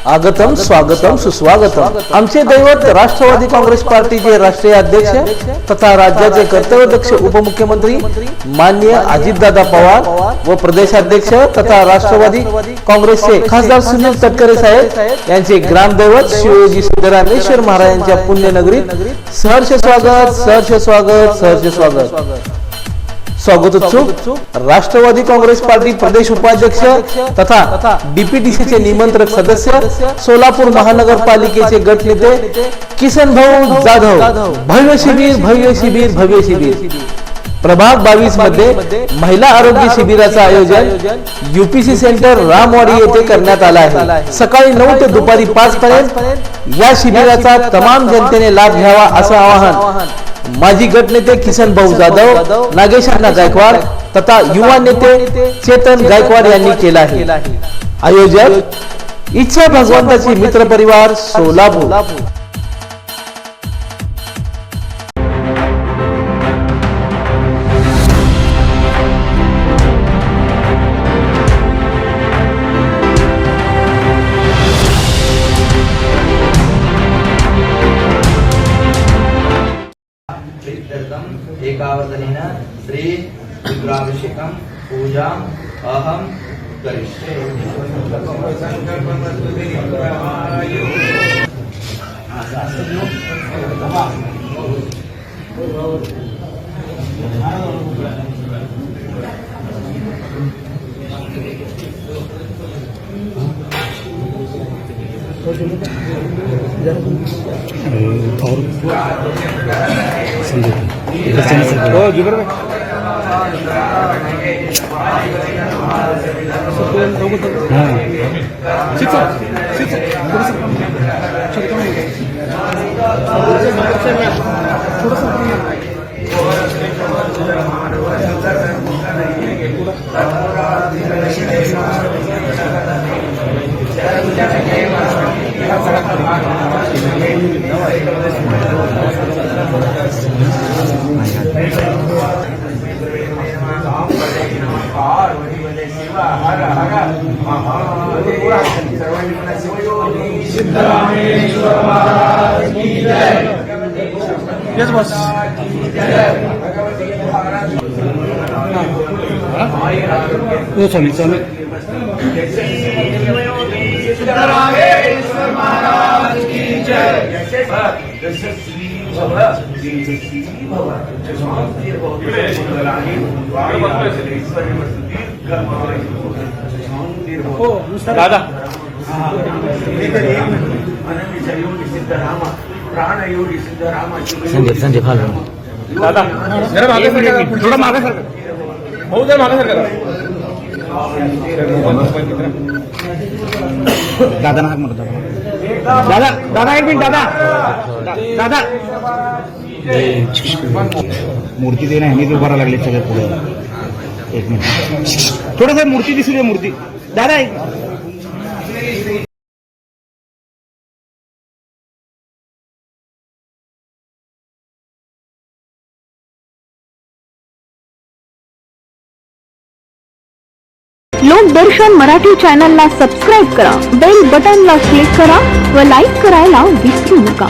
आगतम स्वागतम सुस्वागतम। आमचे दैवत राष्ट्रवादी काँग्रेस पार्टीचे राष्ट्रीय अध्यक्ष तथा राज्याचे कर्तव्यदक्ष उपमुख्यमंत्री माननीय अजितदादा पवार व प्रदेशाध्यक्ष तथा राष्ट्रवादी काँग्रेसचे खासदार सुनील तटकरे साहेब यांचे ग्रामदैवत शिवयोगी सिद्धरामेश्वर महाराजांच्या पुण्यनगरीत सहर्ष स्वागत सहर्ष स्वागत सहर्ष स्वागत। स्वागतोत्सुक राष्ट्रवादी काँग्रेस पार्टी प्रदेश उपाध्यक्ष तथा डीपीटीसी चे निमंत्रक सदस्य सोलापूर महानगरपालिकेचे गटनेते किसन भाऊ जाधव भव्य शिबिर भव्य शिबिर भव्य शिबिर प्रभाग 22 मध्ये महिला आरोग्य शिबिराचे आयोजन यूपीसी सेंटर रामवाडी येथे करण्यात आला आहे। सकाळी 9 ते दुपारी 5 पर्यंत या शिबिराचा तमाम जनतेने लाभ घ्यावा असं आवाहन माजी गटनेते किसन भाऊ जाधव नागेश अण्णा गायकवाड तथा युवा नेते चेतन गायकवाड यांनी केला आहे। आयोजक इच्छा भगवंताची मित्र परिवार सोलापूर। एकावतनेन श्री रुद्राभिषेकं पूजा अहम करिष्ये। सिद्धरामेश्वर महाराज की जय। यस बस सिद्धरामेश्वर महाराज की जय। दादा संजय फाल दादा जरा मागे सर, थोड़ा मागे सर, बहुत जरा मागे सर दादा ना म्हणतो दादा दादा एक मिनिट दादा दादा मूर्ती दे ना मी उभा राहायला लागले सगळे पुढे। एक मिनिट थोडंसं मूर्ती दिसू दे मूर्ती दादा एक लोक दर्शन मराठी चॅनलला सबस्क्राइब करा, बेल बटनला क्लिक करा व लाईक करायला विसरू नका।